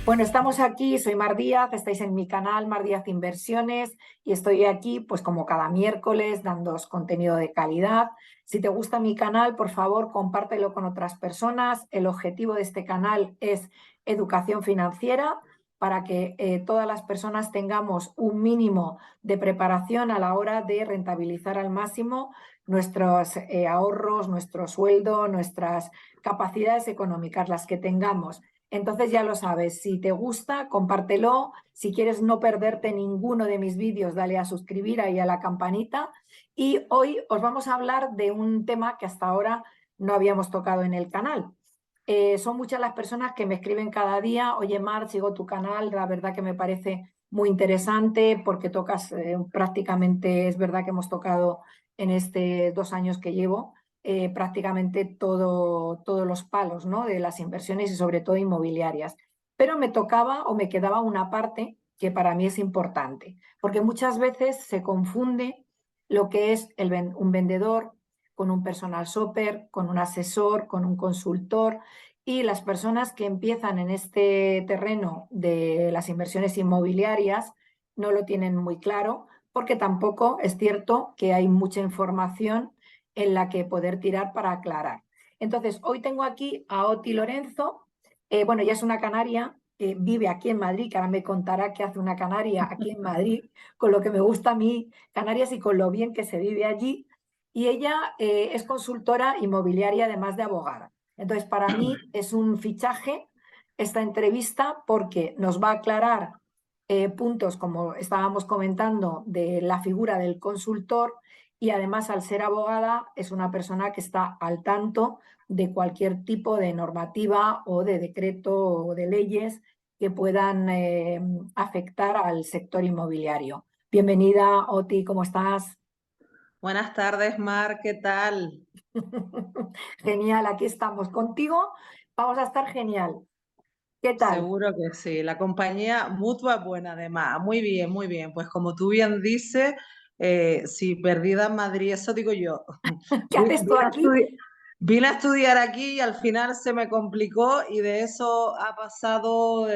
Bueno, estamos aquí, soy Mar Díaz, estáis en mi canal Mar Díaz Inversiones y estoy aquí pues como cada miércoles dándoos contenido de calidad. Si te gusta mi canal, por favor, compártelo con otras personas. El objetivo de este canal es educación financiera para que todas las personas tengamos un mínimo de preparación a la hora de rentabilizar al máximo nuestros ahorros, nuestro sueldo, nuestras capacidades económicas, las que tengamos. Entonces ya lo sabes, si te gusta, compártelo. Si quieres no perderte ninguno de mis vídeos, dale a suscribir ahí a la campanita. Y hoy os vamos a hablar de un tema que hasta ahora no habíamos tocado en el canal. Son muchas las personas que me escriben cada día: oye Mar, sigo tu canal, la verdad que me parece muy interesante porque tocas prácticamente, es verdad que hemos tocado en este 2 años que llevo prácticamente todos los palos, ¿no?, de las inversiones y sobre todo inmobiliarias. Pero me tocaba o me quedaba una parte que para mí es importante, porque muchas veces se confunde lo que es un vendedor con un personal shopper, con un asesor, con un consultor, y las personas que empiezan en este terreno de las inversiones inmobiliarias no lo tienen muy claro, porque tampoco es cierto que hay mucha información en la que poder tirar para aclarar. Entonces, hoy tengo aquí a Oti Lorenzo. Bueno, ella es una canaria, vive aquí en Madrid, que ahora me contará qué hace una canaria aquí en Madrid, con lo que me gusta a mí Canarias y con lo bien que se vive allí. Y ella es consultora inmobiliaria, además de abogada. Entonces, para mí es un fichaje esta entrevista porque nos va a aclarar puntos, como estábamos comentando, de la figura del consultor, y además, al ser abogada, es una persona que está al tanto de cualquier tipo de normativa o de decreto o de leyes que puedan afectar al sector inmobiliario. Bienvenida, Oti, ¿cómo estás? Buenas tardes, Mar, ¿qué tal? Genial, aquí estamos contigo. Vamos a estar genial. ¿Qué tal? Seguro que sí. La compañía mutua es buena, además. Muy bien, muy bien. Pues como tú bien dices, si perdida en Madrid, eso digo yo. ¿Qué haces tú Vine a aquí? vine a estudiar aquí y al final se me complicó y de eso ha pasado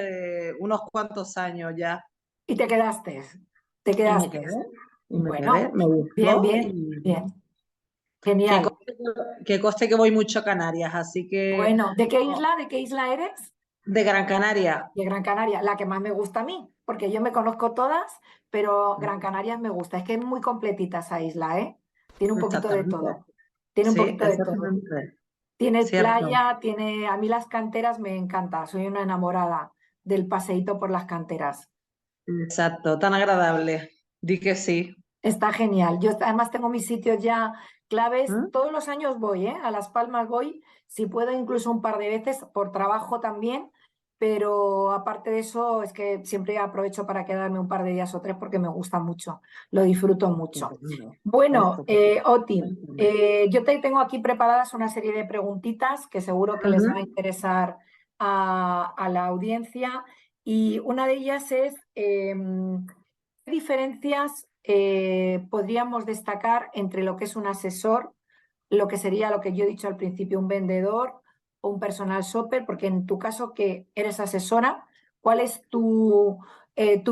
unos cuantos años ya. Y te quedaste. Te Y me quedaste. quedé, y me quedé, Bueno, me bien, gustó bien, y bien. que Genial. conste que conste que voy mucho a Canarias, así que Bueno, ¿de qué isla? ¿De qué isla eres? de Gran Canaria. De Gran Canaria, la que más me gusta a mí, porque yo me conozco todas, pero Gran Canaria me gusta. Es que es muy completita esa isla, ¿eh? Tiene un poquito de Exactamente. todo. Tiene un Sí, poquito de todo. exactamente. Tiene Cierto. playa, tiene... A mí las canteras me encanta. Soy una enamorada del paseíto por las canteras. Exacto, tan agradable. Di que sí. Está genial. Yo además tengo mis sitios ya claves. ¿Mm? Todos los años voy, ¿eh? A Las Palmas voy, si puedo incluso un par de veces, por trabajo también, pero aparte de eso es que siempre aprovecho para quedarme un par de días o tres porque me gusta mucho, lo disfruto mucho. Estupendo. Bueno, Estupendo. Oti, Cuéntame. yo te tengo aquí preparadas una serie de preguntitas que seguro que les va a Ujú. interesar a la audiencia, y una de ellas es... ¿qué diferencias podríamos destacar entre lo que es un asesor, lo que sería lo que yo he dicho al principio, un vendedor o un personal shopper? Porque en tu caso, que eres asesora, ¿cuál es tu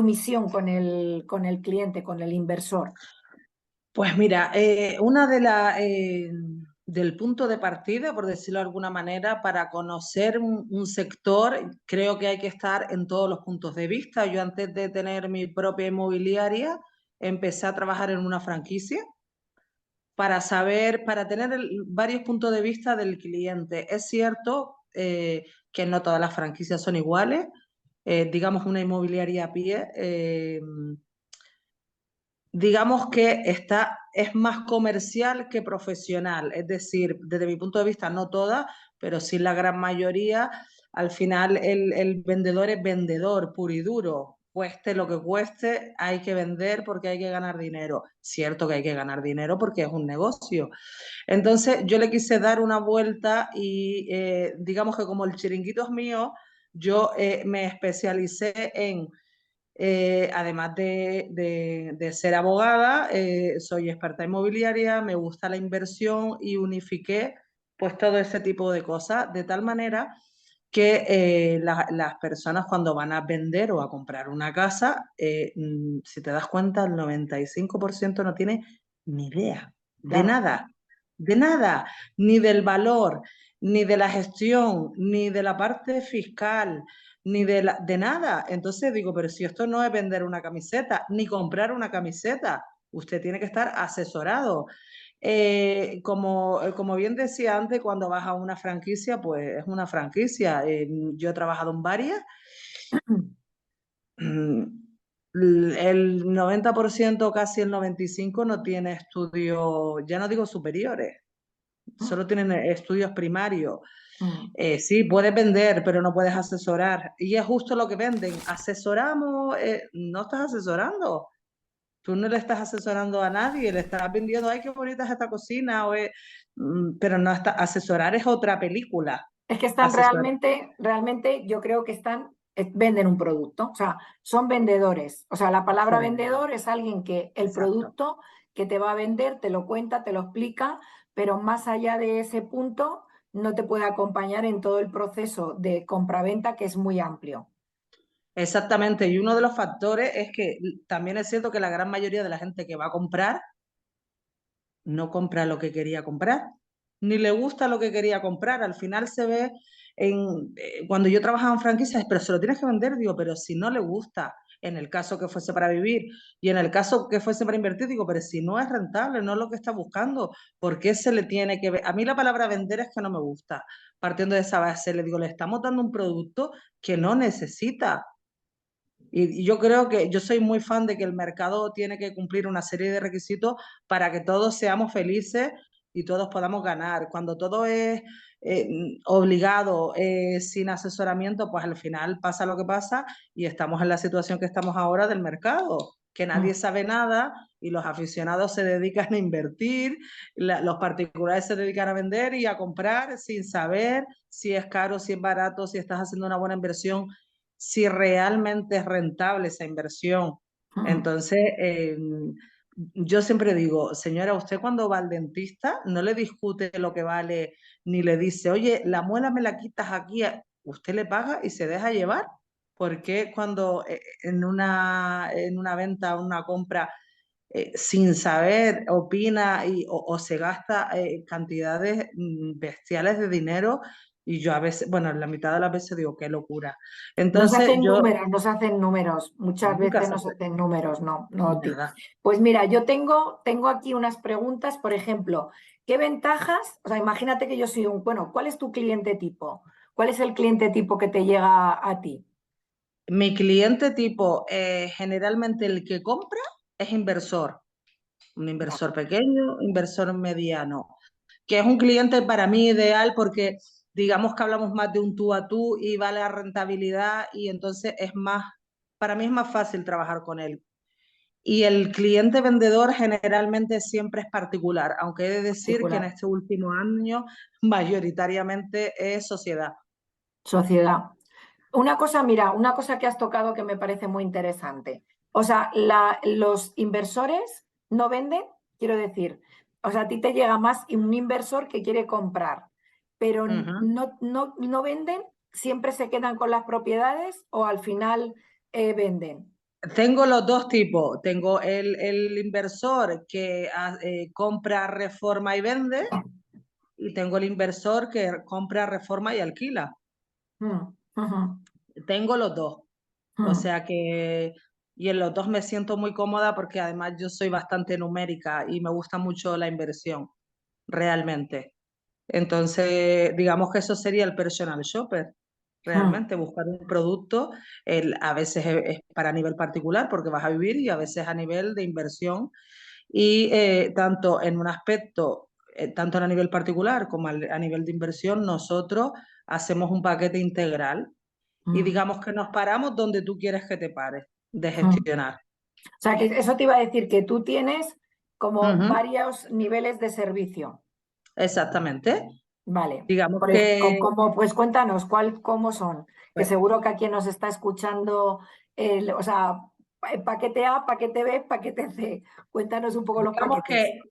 misión con el cliente, con el inversor? Pues mira, una de del punto de partida, por decirlo de alguna manera, para conocer un sector, creo que hay que estar en todos los puntos de vista. Yo antes de tener mi propia inmobiliaria, empecé a trabajar en una franquicia para saber, para tener varios puntos de vista del cliente. Es cierto que no todas las franquicias son iguales. Digamos, una inmobiliaria a pie, digamos que es más comercial que profesional. Es decir, desde mi punto de vista, no todas, pero sí la gran mayoría. Al final, el vendedor es vendedor puro y duro. Cueste lo que cueste, hay que vender porque hay que ganar dinero. Cierto que hay que ganar dinero porque es un negocio. Entonces yo le quise dar una vuelta y digamos que como el chiringuito es mío, yo me especialicé en, además de ser abogada, soy experta inmobiliaria, me gusta la inversión y unifiqué pues todo ese tipo de cosas, de tal manera que las personas cuando van a vender o a comprar una casa, si te das cuenta, el 95% no tiene ni idea Claro. de nada, ni del valor, ni de la gestión, ni de la parte fiscal, ni de nada. Entonces digo, pero si esto no es vender una camiseta, ni comprar una camiseta, usted tiene que estar asesorado. Como bien decía antes, cuando vas a una franquicia, pues es una franquicia. Yo he trabajado en varias. El 90%, casi el 95%, no tiene estudios, ya no digo superiores, solo tienen estudios primarios. Mm. Sí, puedes vender, pero no puedes asesorar. Y es justo lo que venden. Asesoramos, no estás asesorando. Tú no le estás asesorando a nadie, le estás vendiendo, ay, qué bonita es esta cocina, pero no está, asesorar es otra película. Es que están Asesorar, realmente yo creo que venden un producto, o sea, son vendedores. O sea, la palabra son vendedor es alguien que el exacto. producto que te va a vender te lo cuenta, te lo explica, pero más allá de ese punto no te puede acompañar en todo el proceso de compraventa que es muy amplio. Exactamente, y uno de los factores es que también es cierto que la gran mayoría de la gente que va a comprar no compra lo que quería comprar, ni le gusta lo que quería comprar. Al final se ve cuando yo trabajaba en franquicias, pero se lo tienes que vender, digo, pero si no le gusta, en el caso que fuese para vivir y en el caso que fuese para invertir, digo, pero si no es rentable, no es lo que está buscando, ¿por qué se le tiene que ver? A mí la palabra vender es que no me gusta. Partiendo de esa base, le digo, le estamos dando un producto que no necesita. Y yo creo que yo soy muy fan de que el mercado tiene que cumplir una serie de requisitos para que todos seamos felices y todos podamos ganar. Cuando todo es eh, obligado, sin asesoramiento, pues al final pasa lo que pasa y estamos en la situación que estamos ahora del mercado, que nadie Mm. sabe nada y los aficionados se dedican a invertir, los particulares se dedican a vender y a comprar sin saber si es caro, si es barato, si estás haciendo una buena inversión, si realmente es rentable esa inversión. Mm. Entonces, yo siempre digo, señora, usted cuando va al dentista no le discute lo que vale, ni le dice, oye, la muela me la quitas aquí, usted le paga y se deja llevar. Porque cuando en una venta, una compra, sin saber, opina o se gasta cantidades bestiales de dinero? Y yo a veces, bueno, la mitad de las veces digo, qué locura. Entonces yo Nos hacen números, muchas nunca veces se nos hace hacen números, no, no, nada. Pues mira, yo tengo aquí unas preguntas, por ejemplo, ¿qué ventajas? O sea, imagínate que yo soy bueno, ¿cuál es tu cliente tipo? ¿Cuál es el cliente tipo que te llega a ti? Mi cliente tipo, generalmente el que compra es inversor, un Vale. inversor pequeño, inversor mediano, que es un cliente para mí ideal porque digamos que hablamos más de un tú a tú y vale la rentabilidad y entonces es más, para mí es más fácil trabajar con él. Y el cliente vendedor generalmente siempre es particular, aunque he de decir que en Particular. este último año mayoritariamente es sociedad. Sociedad. Una cosa, mira, una cosa que has tocado que me parece muy interesante. O sea, los inversores no venden, quiero decir, o sea, a ti te llega más un inversor que quiere comprar, pero Ujú. no venden, siempre se quedan con las propiedades o al final venden. Tengo los dos tipos. Tengo el inversor que compra, reforma y vende, y tengo el inversor que compra, reforma y alquila. Mm, ujú, Tengo los dos. O mm, sea que, y en los dos me siento muy cómoda porque además yo soy bastante numérica y me gusta mucho la inversión, realmente. Entonces, digamos que eso sería el personal shopper. mm, Realmente buscar un producto, a veces es para nivel particular porque vas a vivir y a veces a nivel de inversión. Y tanto en un aspecto, tanto a nivel particular como a nivel de inversión, nosotros hacemos un paquete integral y mm, digamos que nos paramos donde tú quieres que te pares de mm. gestionar. O sea, que eso te iba a decir que tú tienes como Ujú, varios niveles de servicio. exactamente. Vale, Digamos que, pues cuéntanos, ¿cómo son? Que pues, seguro que a quien nos está escuchando, o sea, paquete A, paquete B, paquete C. Cuéntanos un poco los digamos que paquetes.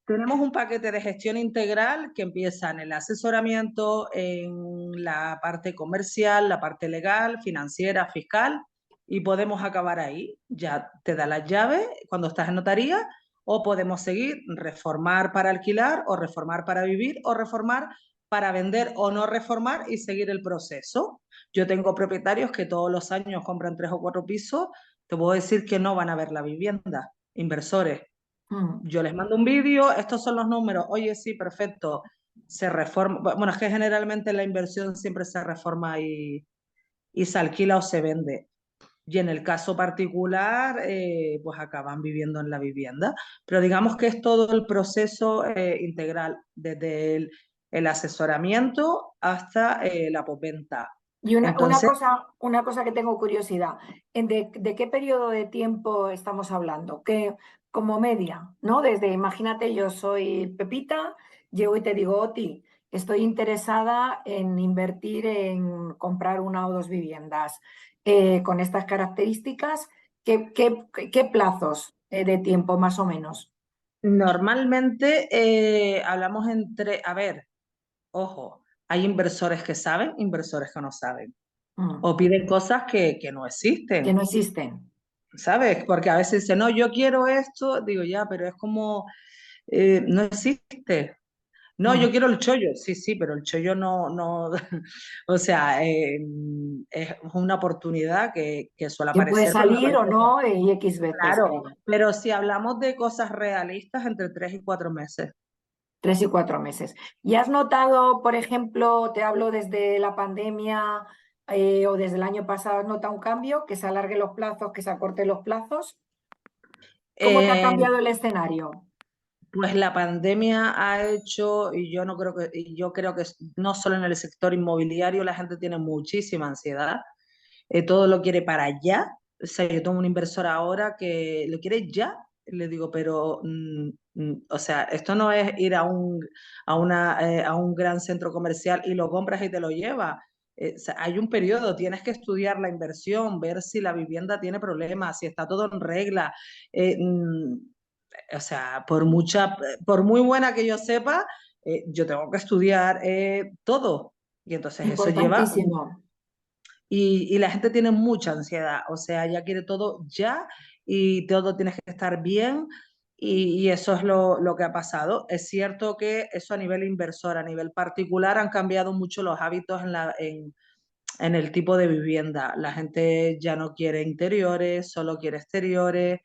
Tenemos un paquete de gestión integral que empieza en el asesoramiento, en la parte comercial, la parte legal, financiera, fiscal, y podemos acabar ahí. Ya te da las llaves cuando estás en notaría, o podemos seguir, reformar para alquilar, o reformar para vivir, o reformar para vender o no reformar y seguir el proceso. Yo tengo propietarios que todos los años compran 3 o 4 pisos, te puedo decir que no van a ver la vivienda, inversores. Mm. Yo les mando un vídeo, estos son los números, oye, sí, perfecto, se reforma, bueno, es que generalmente la inversión siempre se reforma y se alquila o se vende. Y en el caso particular, pues acaban viviendo en la vivienda. Pero digamos que es todo el proceso integral, desde el asesoramiento hasta la postventa. Y Entonces, una cosa que tengo curiosidad, de qué periodo de tiempo estamos hablando? Que como media, ¿no? Desde, imagínate, yo soy Pepita, llego y te digo, Oti, estoy interesada en invertir en comprar 1 o 2 viviendas con estas características. ¿Qué plazos de tiempo más o menos? normalmente hablamos entre, a ver, ojo, hay inversores que saben, inversores que no saben. Mm. O piden cosas que no Que no existen, existen. ¿sabes? Porque a veces dicen, no, yo quiero esto, digo, ya, pero es como, no existe. No, Mm. yo quiero el chollo, sí, sí, pero el chollo no, o sea, es una oportunidad que suele Que puede aparecer, pero no salir o aparece. no y X veces, Claro, claro. pero si hablamos de cosas realistas, entre 3 y 4 meses. 3 y 4 meses. ¿Y has notado, por ejemplo, te hablo desde la pandemia o desde el año pasado, has notado un cambio, que se alarguen los plazos, que se acorten los plazos? ¿Cómo te ha Eh, cambiado el escenario? Pues la pandemia ha hecho, y yo no creo que, y yo creo que no solo en el sector inmobiliario, la gente tiene muchísima ansiedad, todo lo quiere para ya. O sea, yo tengo un inversor ahora que lo quiere ya. Le digo, pero, o sea, esto no es ir a un gran centro comercial y lo compras y te lo llevas. O sea, hay un periodo, tienes que estudiar la inversión, ver si la vivienda tiene problemas, si está todo en regla. Eh, mm, o sea, por muy buena que yo sepa, yo tengo que estudiar todo. Y entonces eso lleva Importantísimo. y la gente tiene mucha ansiedad, o sea, ya quiere todo ya y todo tiene que estar bien y eso es lo que ha pasado. Es cierto que eso a nivel inversor, a nivel particular, han cambiado mucho los hábitos en el tipo de vivienda. La gente ya no quiere interiores, solo quiere exteriores,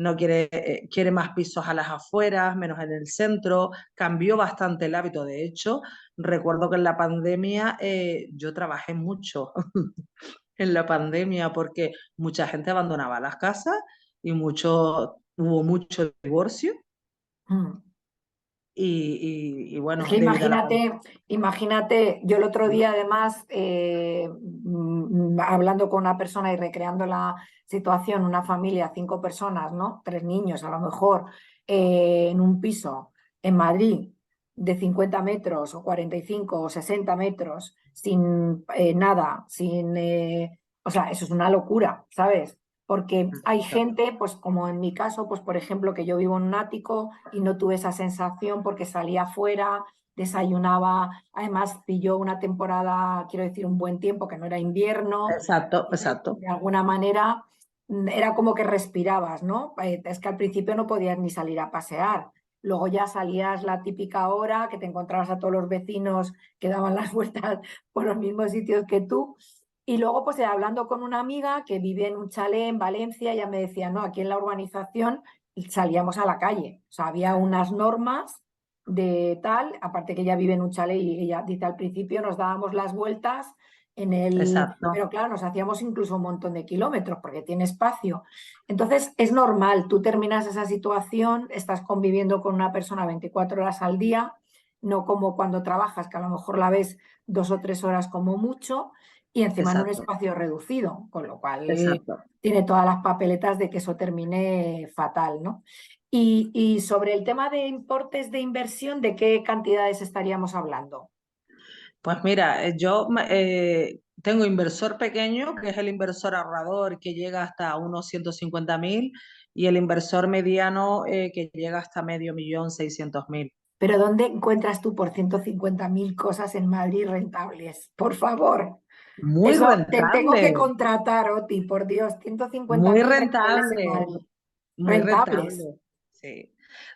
no quiere, quiere más pisos a las afueras, menos en el centro. Cambió bastante el hábito. De hecho, recuerdo que en la pandemia yo trabajé mucho en la pandemia porque mucha gente abandonaba las casas y hubo mucho divorcio Mm. y Es bueno, que debido a la pandemia. imagínate, yo el otro día además, hablando con una persona y recreando la situación, una familia, 5 personas, ¿no? 3 niños a lo mejor, en un piso en Madrid de 50 metros o 45 o 60 metros, sin nada, o sea, eso es una locura, ¿sabes? Porque hay gente, pues como en mi caso, pues por ejemplo, que yo vivo en un ático y no tuve esa sensación porque salía afuera, desayunaba, además pilló una temporada, quiero decir, un buen tiempo, que no era invierno, Exacto, entonces, exacto. de alguna manera era como que respirabas, ¿no? Es que al principio no podías ni salir a pasear. Luego ya salías la típica hora que te encontrabas a todos los vecinos que daban las vueltas por los mismos sitios que tú. Y luego, pues hablando con una amiga que vive en un chalet en Valencia, ella me decía, no, aquí en la urbanización salíamos a la calle. O sea, había unas normas de tal, aparte que ella vive en un chalet y ella dice al principio nos dábamos las vueltas Exacto. pero claro, nos hacíamos incluso un montón de kilómetros porque tiene espacio. Entonces es normal, tú terminas esa situación, estás conviviendo con una persona 24 horas al día, no como cuando trabajas, que a lo mejor la ves 2 o 3 horas como mucho, y encima en un Exacto, espacio reducido, con lo cual exacto. tiene todas las papeletas de que eso termine fatal, ¿no? Y sobre el tema de importes de inversión, ¿de qué cantidades estaríamos hablando? Pues mira, yo tengo inversor pequeño, que es el inversor ahorrador, que llega hasta unos 150.000, y el inversor mediano que llega hasta 500.000, 600.000. Pero ¿dónde encuentras tú por 150.000 cosas en Madrid rentables? Por favor. Muy Eso te tengo que rentable, contratar, Oti, por Dios, ciento cincuenta muy mil rentables en rentable, Madrid. muy Rentables. rentable. Sí.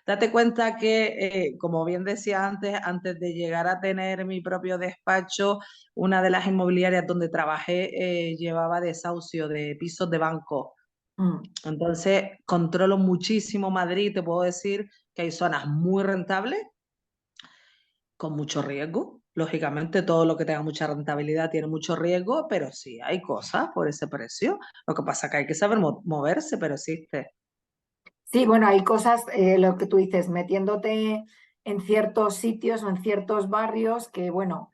Date cuenta que, como bien decía antes, antes de llegar a tener mi propio despacho, una de las inmobiliarias donde trabajé llevaba desahucio de pisos de banco. Mm. Entonces, controlo muchísimo Madrid. Te puedo decir que hay zonas muy rentables con mucho riesgo. Lógicamente, todo lo que tenga mucha rentabilidad tiene mucho riesgo, pero sí hay cosas por ese precio. Lo que pasa es que hay que saber moverse, pero existe. Sí, bueno, hay cosas, lo que tú dices, metiéndote en ciertos sitios o en ciertos barrios que, bueno,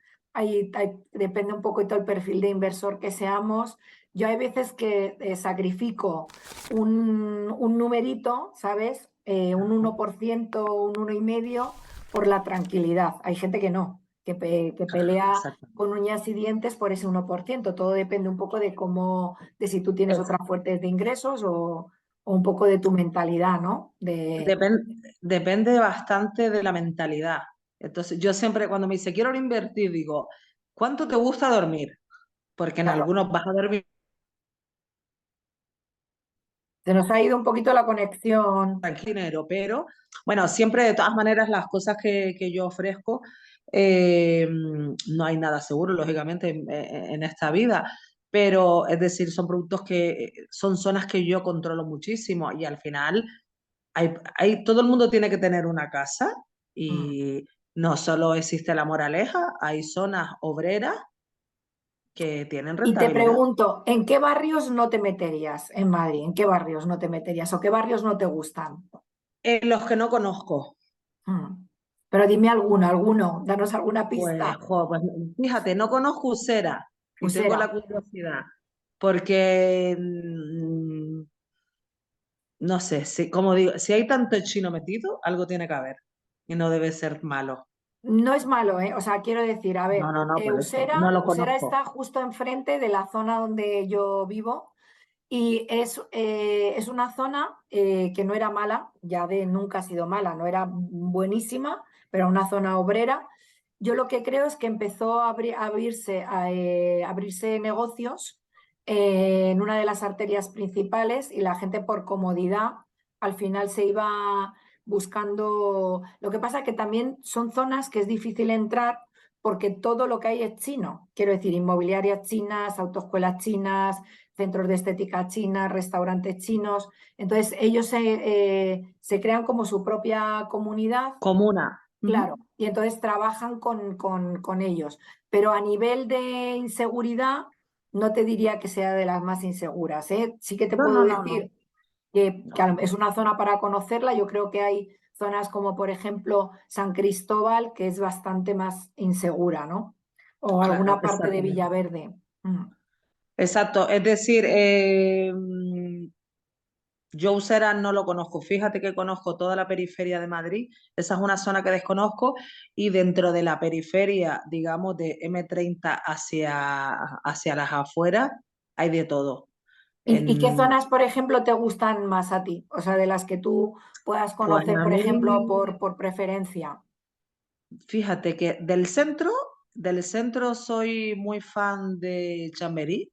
depende un poquito del perfil de inversor que seamos. Yo hay veces que sacrifico un numerito, ¿sabes? Un 1%, un 1,5% por la tranquilidad. Hay gente que no, que pelea con Exactamente. uñas y dientes por ese 1%. Todo depende un poco de cómo, de si tú tienes otras fuentes de ingresos o un poco de tu mentalidad, ¿no? Depende bastante de la mentalidad. Entonces, yo siempre cuando me dice quiero invertir, digo, ¿cuánto te gusta dormir? Porque en Claro. algunos vas a dormir Se nos ha ido un poquito la conexión. dinero, pero bueno, siempre de todas maneras las cosas que yo ofrezco, no hay nada seguro, lógicamente, en esta vida, pero es decir, son productos que son zonas que yo controlo muchísimo y al final todo el mundo tiene que tener una casa Mm. y no solo existe la moraleja, hay zonas obreras que tienen Y te rentabilidad. pregunto, ¿en qué barrios no te meterías en Madrid? ¿En qué barrios no te meterías o qué barrios no te gustan? Los que no conozco, Mm. Pero dime alguno, danos alguna pues, pista. pues fíjate, no conozco Usera y tengo Usera. la curiosidad, porque no sé, si, como digo, si hay tanto chino metido, algo tiene que haber y no debe ser malo. No es malo, ¿eh? O sea, quiero decir, a No, ver, no, no, por eso, no Usera, lo Usera conozco. está justo enfrente de la zona donde yo vivo. Y es una zona que no era mala, ya de nunca ha sido mala, no era buenísima, pero era una zona obrera. Yo lo que creo es que empezó a abrirse negocios en una de las arterias principales y la gente por comodidad al final se iba buscando. Lo que pasa que también son zonas que es difícil entrar porque todo lo que hay es chino. Quiero decir, inmobiliarias chinas, autoescuelas chinas, centros de estética china, restaurantes chinos. Entonces, ellos se crean como su propia comunidad, Comuna. claro, Ujú. y entonces trabajan con ellos. Pero a nivel de inseguridad, no te diría que sea de las más inseguras, ¿eh? Sí que te No, puedo no, no, no, decir que no. es una zona para conocerla. Yo creo que hay zonas como, por ejemplo, San Cristóbal, que es bastante más insegura, ¿no? O Claro, alguna parte de exactamente. Villaverde. Mm. Exacto, es decir, yo Usera no lo conozco. Fíjate que conozco toda la periferia de Madrid. Esa es una zona que desconozco y dentro de la periferia, digamos, de M30 hacia las afueras, hay de todo. ¿Y qué En, zonas, por ejemplo, te gustan más a ti? O sea, de las que tú puedas pues conocer, a por ejemplo, mí, por preferencia. fíjate que del centro soy muy fan de Chamberí.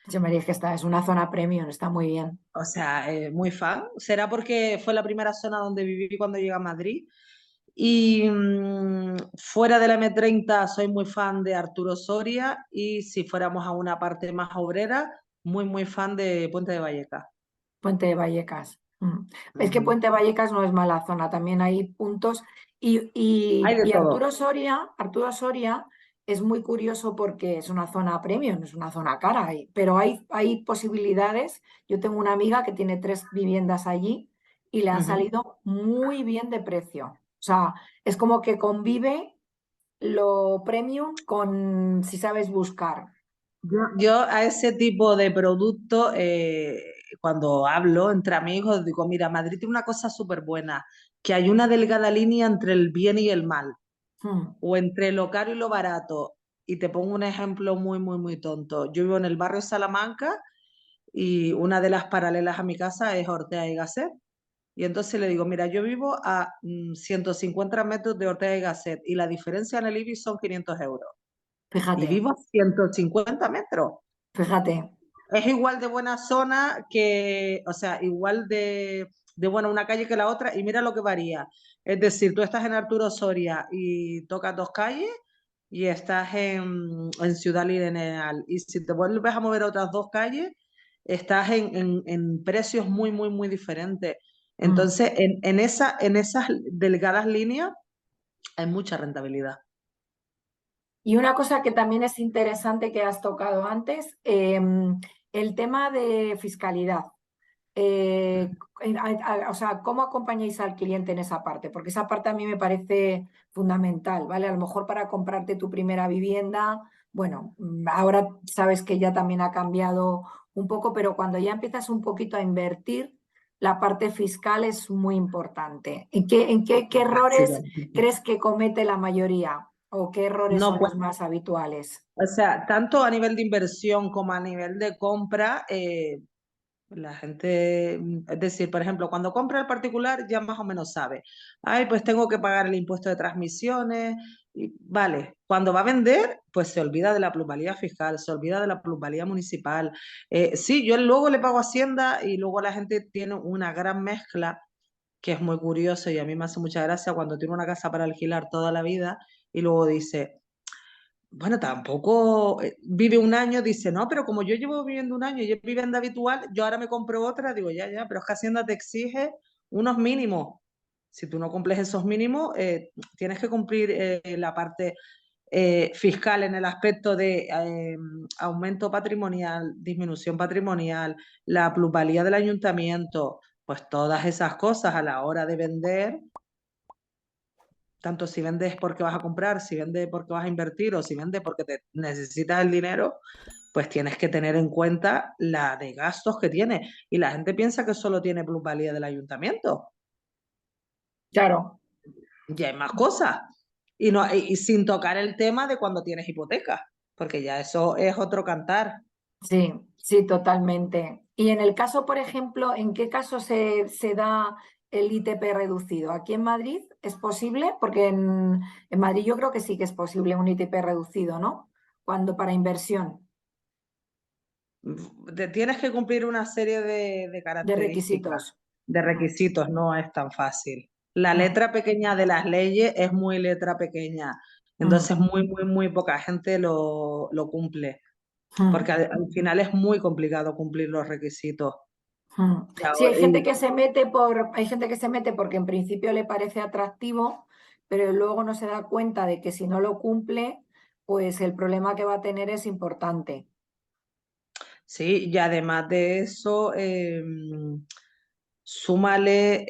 Yo me dije que esta es una zona premium, está muy bien. O sea, muy fan. Será porque fue la primera zona donde viví cuando llegué a Madrid. Y fuera de la M30 soy muy fan de Arturo Soria y si fuéramos a una parte más obrera, muy, muy fan de Puente de Vallecas. Puente de Vallecas. Mm. Es que Ujú. Puente de Vallecas no es mala zona, también hay puntos. Y, Hay y- de y todo. Arturo Soria es muy curioso porque es una zona premium, es una zona cara, pero hay posibilidades. Yo tengo una amiga que tiene 3 viviendas allí y le han Ujú. salido muy bien de precio. O sea, es como que convive lo premium con si sabes buscar. Yo a ese tipo de producto, cuando hablo entre amigos, digo, mira, Madrid tiene una cosa súper buena, que hay una delgada línea entre el bien y el mal, Mm. o entre lo caro y lo barato. Y te pongo un ejemplo muy, muy, muy tonto. Yo vivo en el barrio Salamanca y una de las paralelas a mi casa es Ortega y Gasset. Y entonces le digo, mira, yo vivo a 150 metros de Ortega y Gasset y la diferencia en el IBI son 500 euros. Y Fíjate, vivo a 150 metros. fíjate. Es igual de buena zona que, o sea, igual de buena una calle que la otra y mira lo que varía. Es decir, tú estás en Arturo Soria y tocas dos calles y estás en Ciudad Lineal. Y si te vuelves a mover a otras dos calles, estás en precios muy, muy, muy diferentes. Mm. Entonces, en esas delgadas líneas hay mucha rentabilidad. Y una cosa que también es interesante que has tocado antes, el tema de fiscalidad. O sea, ¿cómo acompañáis al cliente en esa parte? Porque esa parte a mí me parece fundamental, ¿vale? A lo mejor para comprarte tu primera vivienda, bueno, ahora sabes que ya también ha cambiado un poco, pero cuando ya empiezas un poquito a invertir, la parte fiscal es muy importante. ¿Qué Sí, errores crees que comete la mayoría? ¿O qué errores no, son pues, los más habituales? o sea, tanto a nivel de inversión como a nivel de compra, la gente, es decir, por ejemplo, cuando compra el particular ya más o menos sabe, ay, pues tengo que pagar el impuesto de transmisiones, y, vale, cuando va a vender, pues se olvida de la plusvalía fiscal, se olvida de la plusvalía municipal. Sí, yo luego le pago Hacienda y luego la gente tiene una gran mezcla que es muy curioso y a mí me hace mucha gracia cuando tiene una casa para alquilar toda la vida y luego dice, bueno, tampoco vive un año, dice, no, pero como yo llevo viviendo un año y es vivienda habitual, yo ahora me compro otra, digo, ya, ya, pero es que Hacienda te exige unos mínimos. Si tú no cumples esos mínimos, tienes que cumplir la parte fiscal en el aspecto de aumento patrimonial, disminución patrimonial, la plusvalía del ayuntamiento, pues todas esas cosas a la hora de vender tanto si vendes porque vas a comprar, si vendes porque vas a invertir o si vendes porque te necesitas el dinero, pues tienes que tener en cuenta la de gastos que tiene. Y la gente piensa que solo tiene plusvalía del ayuntamiento. Claro. Y hay más cosas. Y, no, y sin tocar el tema de cuando tienes hipoteca, porque ya eso es otro cantar. Sí, sí, totalmente. Y en el caso, por ejemplo, ¿en qué caso se da el ITP reducido? ¿Aquí en Madrid es posible? Porque en Madrid yo creo que sí que es posible un ITP reducido, ¿no? Cuando para inversión Tienes que cumplir una serie de de características, requisitos. de Mm, requisitos, no es tan fácil. La mm, letra pequeña de las leyes es muy letra pequeña, mm, entonces muy, muy, muy poca gente lo cumple, porque mm, al final es muy complicado cumplir los requisitos. mm. O sea, Sí, hay gente que se mete hay gente que se mete porque en principio le parece atractivo, pero luego no se da cuenta de que si no lo cumple, pues el problema que va a tener es importante. sí, y además de eso, súmale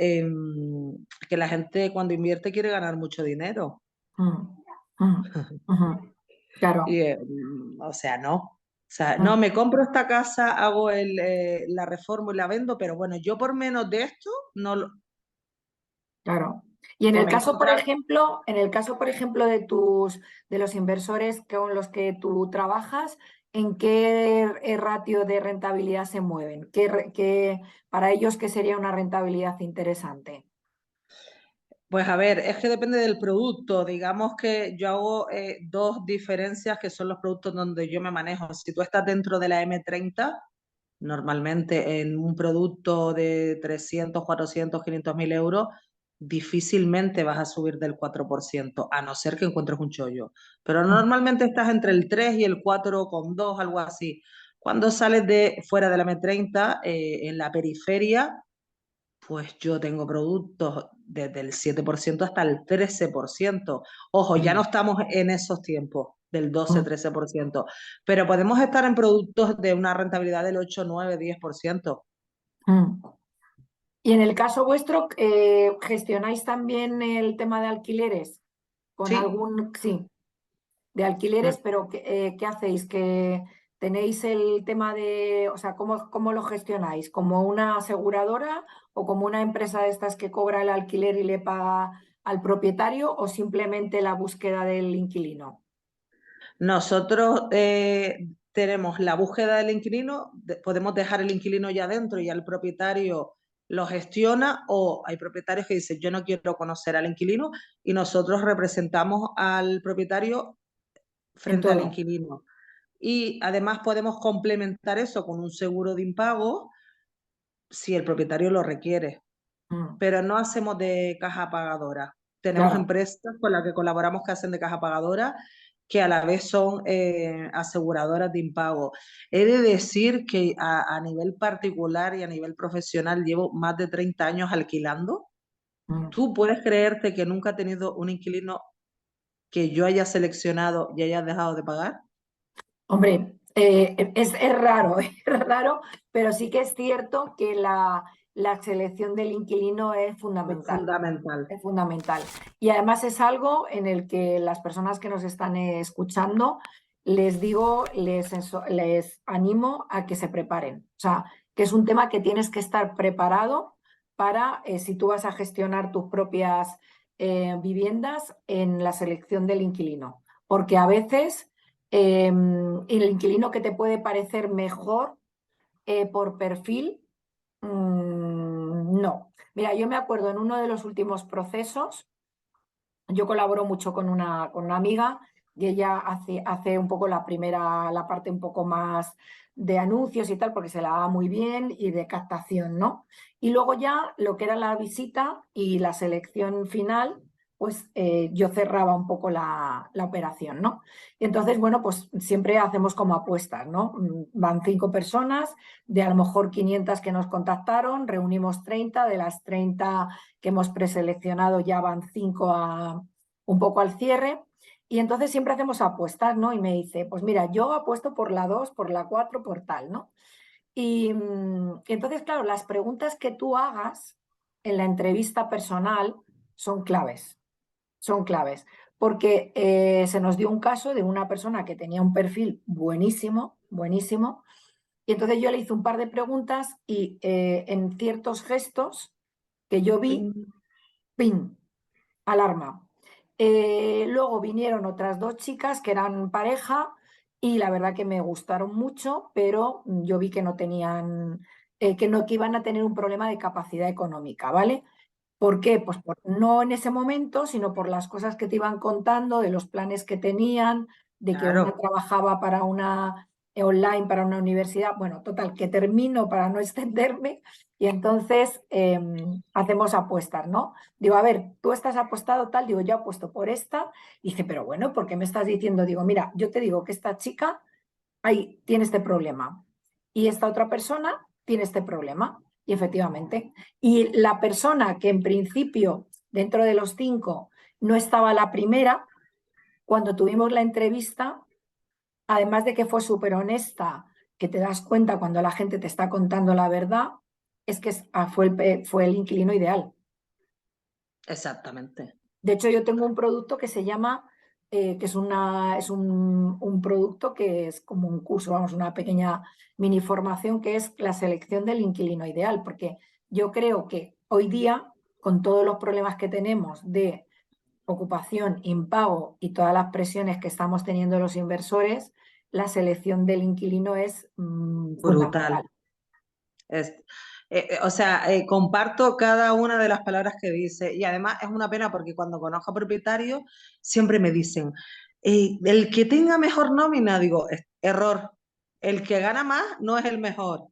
que la gente cuando invierte quiere ganar mucho dinero. Mm, mm, ujú. Y, Claro, o sea, no. O sea, no, mm, me compro esta casa, hago la reforma y la vendo, pero bueno, yo por menos de esto, no lo, claro. Y en que el me he caso, por encontrado. ejemplo, de los inversores con los que tú trabajas, ¿en qué ratio de rentabilidad se mueven? Para ellos, ¿qué sería una rentabilidad interesante? Pues a ver, es que depende del producto. Digamos que yo hago dos diferencias que son los productos donde yo me manejo. Si tú estás dentro de la M30, normalmente en un producto de 300, 400, 500 mil euros, difícilmente vas a subir del 4%, a no ser que encuentres un chollo. Pero Mm, normalmente estás entre el 3 y el 4,2, algo así. Cuando sales de fuera de la M30, en la periferia, pues yo tengo productos desde el 7% hasta el 13%. Ojo, ya no mm, estamos en esos tiempos del doce, mm, 13%, pero podemos estar en productos de una rentabilidad del 8, 9, 10%. mm. Y en el caso vuestro, ¿gestionáis también el tema de alquileres? Con Sí. algún, sí. De alquileres, pero ¿qué hacéis? ¿Que tenéis el tema de, o sea, cómo lo gestionáis? ¿Como una aseguradora o como una empresa de estas que cobra el alquiler y le paga al propietario o simplemente la búsqueda del inquilino? Nosotros tenemos la búsqueda del inquilino, podemos dejar el inquilino ya dentro y al propietario lo gestiona, o hay propietarios que dicen yo no quiero conocer al inquilino y nosotros representamos al propietario En frente al todo. inquilino. Y además podemos complementar eso con un seguro de impago si el propietario lo requiere, Mm, pero no hacemos de caja pagadora. Tenemos claro. empresas con las que colaboramos que hacen de caja pagadora, que a la vez son aseguradoras de impago. He de decir que a nivel particular y a nivel profesional llevo más de 30 años alquilando. Mm. ¿Tú puedes creerte que nunca he tenido un inquilino que yo haya seleccionado y haya dejado de pagar? Hombre, es raro, es raro, pero sí que es cierto que la selección del inquilino es Es fundamental. fundamental. Es fundamental. Y además es algo en el que las personas que nos están escuchando, les digo, les animo a que se preparen. O sea, que es un tema que tienes que estar preparado para, si tú vas a gestionar tus propias viviendas, en la selección del inquilino. Porque a veces el inquilino que te puede parecer mejor por perfil, no. Mira, yo me acuerdo en uno de los últimos procesos, yo colaboro mucho con una amiga y ella hace un poco la parte un poco más de anuncios y tal, porque se la da muy bien y de captación, ¿no? Y luego ya lo que era la visita y la selección final, pues yo cerraba un poco la operación, ¿no? Y entonces, bueno, pues siempre hacemos como apuestas, ¿no? Van 5 personas, de a lo mejor 500 que nos contactaron, reunimos 30, de las 30 que hemos preseleccionado ya van 5 un poco al cierre. Y entonces siempre hacemos apuestas, ¿no? Y me dice, pues mira, yo apuesto por la 2 por la 4 por tal, ¿no? Y entonces, claro, las preguntas que tú hagas en la entrevista personal son claves, son claves. Porque se nos dio un caso de una persona que tenía un perfil buenísimo, buenísimo, y entonces yo le hice un par de preguntas y en ciertos gestos que yo vi, Mm. ¡pin! Alarma. Luego vinieron otras 2 chicas que eran pareja y la verdad que me gustaron mucho, pero yo vi que no tenían, que iban a tener un problema de capacidad económica, ¿vale? ¿Por qué? Pues no en ese momento, sino por las cosas que te iban contando, de los planes que tenían, de que una Claro. trabajaba para una online, para una universidad. Bueno, total, que termino para no extenderme y entonces hacemos apuestas, ¿no? Digo, a ver, tú estás apostado tal, digo, yo apuesto por esta. Y dice, pero bueno, ¿por qué me estás diciendo? Digo, mira, yo te digo que esta chica ahí tiene este problema y esta otra persona tiene este problema. Y efectivamente, y la persona que en principio, dentro de los 5, no estaba la primera, cuando tuvimos la entrevista, además de que fue súper honesta, que te das cuenta cuando la gente te está contando la verdad, es que fue el inquilino ideal. Exactamente. De hecho, yo tengo un producto que se llama, que es un producto que es como un curso, vamos, una pequeña mini formación, que es la selección del inquilino ideal, porque yo creo que hoy día, con todos los problemas que tenemos de ocupación, impago y todas las presiones que estamos teniendo los inversores, la selección del inquilino es Brutal. fundamental. Es, o sea, comparto cada una de las palabras que dice y además es una pena porque cuando conozco a propietarios siempre me dicen, el que tenga mejor nómina, digo, error, el que gana más no es el mejor.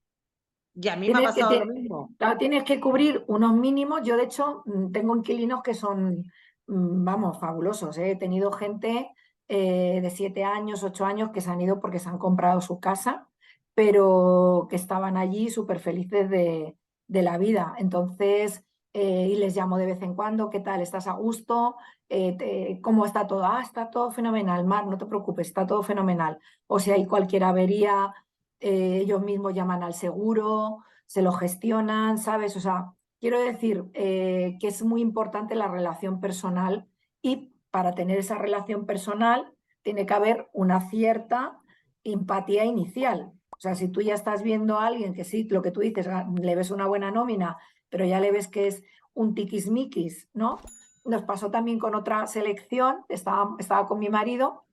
Y a mí me ha Tienes que, pasado lo mismo. claro, tienes que cubrir unos mínimos. Yo, de hecho, tengo inquilinos que son, vamos, fabulosos, ¿eh? He tenido gente de 7 años, 8 años que se han ido porque se han comprado su casa, pero que estaban allí súper felices de la vida. Entonces, y les llamo de vez en cuando, ¿qué tal? ¿Estás a gusto? ¿Cómo está todo? Ah, está todo fenomenal, Mar, no te preocupes, está todo fenomenal. O si hay cualquier avería, ellos mismos llaman al seguro, se lo gestionan, ¿sabes? O sea, quiero decir que es muy importante la relación personal y para tener esa relación personal tiene que haber una cierta empatía inicial. O sea, si tú ya estás viendo a alguien que sí, lo que tú dices, le ves una buena nómina, pero ya le ves que es un tiquismiquis, ¿no? Nos pasó también con otra selección, estaba con mi marido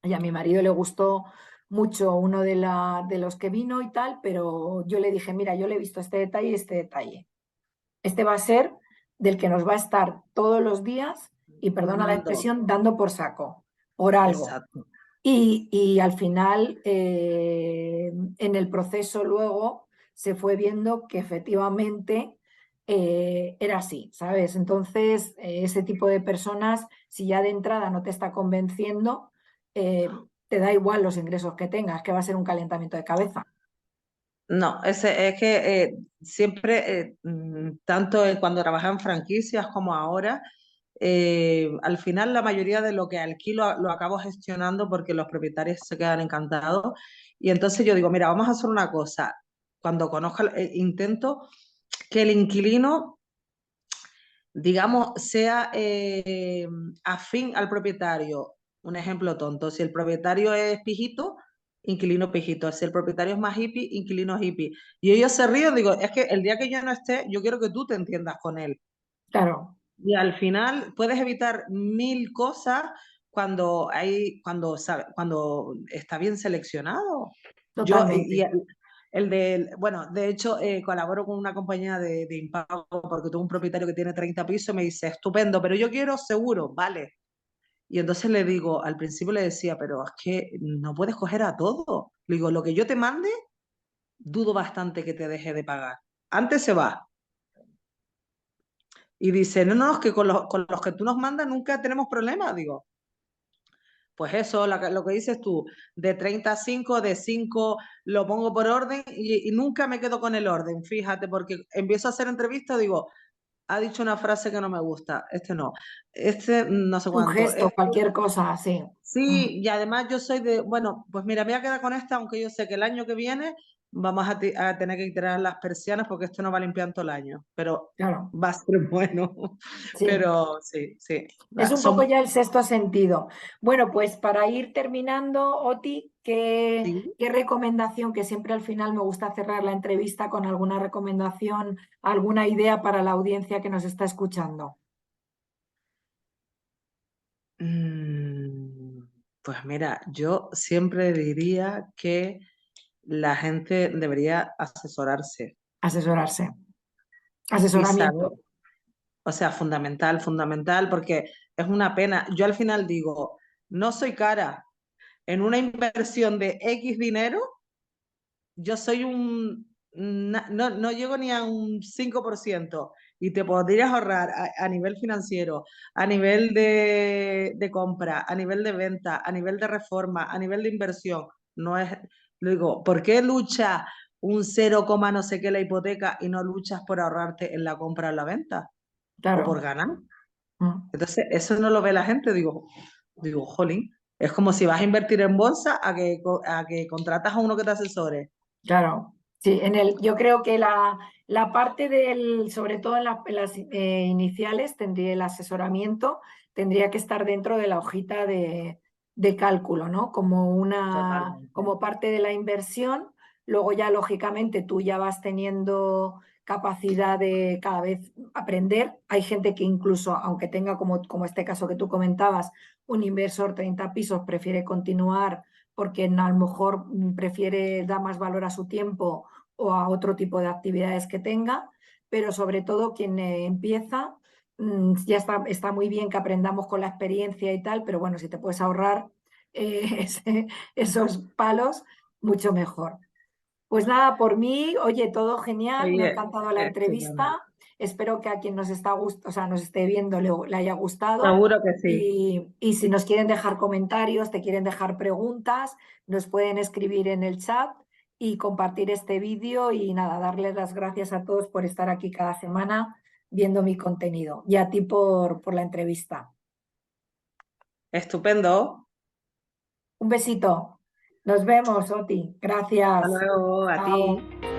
y a mi marido le gustó mucho uno de los que vino y tal, pero yo le dije, mira, yo le he visto este detalle y este detalle. Este va a ser del que nos va a estar todos los días, y perdona la Dando, expresión, dando por saco, por algo. exacto. Y al final, en el proceso luego, se fue viendo que efectivamente era así, ¿sabes? Entonces, ese tipo de personas, si ya de entrada no te está convenciendo, te da igual los ingresos que tengas, que va a ser un calentamiento de cabeza. No, es que siempre, tanto cuando trabajaba en franquicias como ahora, al final la mayoría de lo que alquilo lo acabo gestionando porque los propietarios se quedan encantados. Y entonces yo digo, mira, vamos a hacer una cosa. Cuando conozca, intento que el inquilino, digamos, sea afín al propietario. Un ejemplo tonto, si el propietario es pijito, inquilino pijito. Si el propietario es más hippie, inquilino hippie. Y ellos se ríen, digo, es que el día que yo no esté, yo quiero que tú te entiendas con él. Claro, Y al final puedes evitar mil cosas cuando está bien seleccionado. Yo, totalmente. bueno, de hecho, colaboro con una compañía de impago porque tengo un propietario que tiene 30 pisos y me dice, estupendo, pero yo quiero seguro, vale. Y entonces le digo, al principio le decía, pero es que no puedes coger a todo. Le digo, lo que yo te mande, dudo bastante que te deje de pagar. Antes se va. Y dice, no, no, es que con los que tú nos mandas nunca tenemos problemas. Digo, pues eso, lo que dices tú, de 30 a 5, de 5 lo pongo por orden y nunca me quedo con el orden, fíjate, porque empiezo a hacer entrevistas, digo, ha dicho una frase que no me gusta, este no, este no sé Un cuánto. gesto, cualquier cosa así. Mm, Sí, y además yo soy de, bueno, pues mira, me voy a quedar con esta, aunque yo sé que el año que viene vamos a tener que tirar las persianas porque esto no va a limpiar en todo el año, pero claro, va a ser bueno. sí. Pero sí, sí, Es un poco son, ya el sexto sentido. Bueno, pues para ir terminando, Oti, sí. ¿qué recomendación, que siempre al final me gusta cerrar la entrevista con alguna recomendación, alguna idea para la audiencia que nos está escuchando? Mm, Pues mira, yo siempre diría que la gente debería asesorarse Asesorarse. y Asesoramiento. saber, o sea, fundamental, fundamental, porque es una pena. Yo al final digo, no soy cara en una inversión de X dinero, yo soy no llego ni a un 5% y te podrías ahorrar a nivel financiero, a nivel de compra, a nivel de venta, a nivel de reforma, a nivel de inversión. No es, lo digo, ¿por qué lucha un 0, no sé qué la hipoteca y no luchas por ahorrarte en la compra o la venta o por Claro. ganar? Mm, Entonces, eso no lo ve la gente, digo, jolín, es como si vas a invertir en bolsa a que contratas a uno que te asesore. claro. Sí, yo creo que la parte del, sobre todo en las iniciales, tendría el asesoramiento, tendría que estar dentro de la hojita de cálculo, ¿no? Totalmente. Como parte de la inversión. Luego ya, lógicamente, tú ya vas teniendo capacidad de cada vez aprender. Hay gente que incluso, aunque tenga, como este caso que tú comentabas, un inversor 30 pisos, prefiere continuar porque a lo mejor prefiere dar más valor a su tiempo o a otro tipo de actividades que tenga, pero sobre todo quien empieza, ya está muy bien que aprendamos con la experiencia y tal, pero bueno, si te puedes ahorrar esos palos, mucho mejor. Pues nada, por mí, oye, todo genial, me ha Oye, encantado la estupendo. entrevista. Espero que a quien o sea, nos esté viendo le haya gustado. Seguro que sí. Y si nos quieren dejar comentarios, te quieren dejar preguntas, nos pueden escribir en el chat y compartir este vídeo. Y nada, darles las gracias a todos por estar aquí cada semana viendo mi contenido y a ti por la entrevista. Estupendo. Un besito. Nos vemos, Oti. Hasta Gracias. luego, a ti. Chao.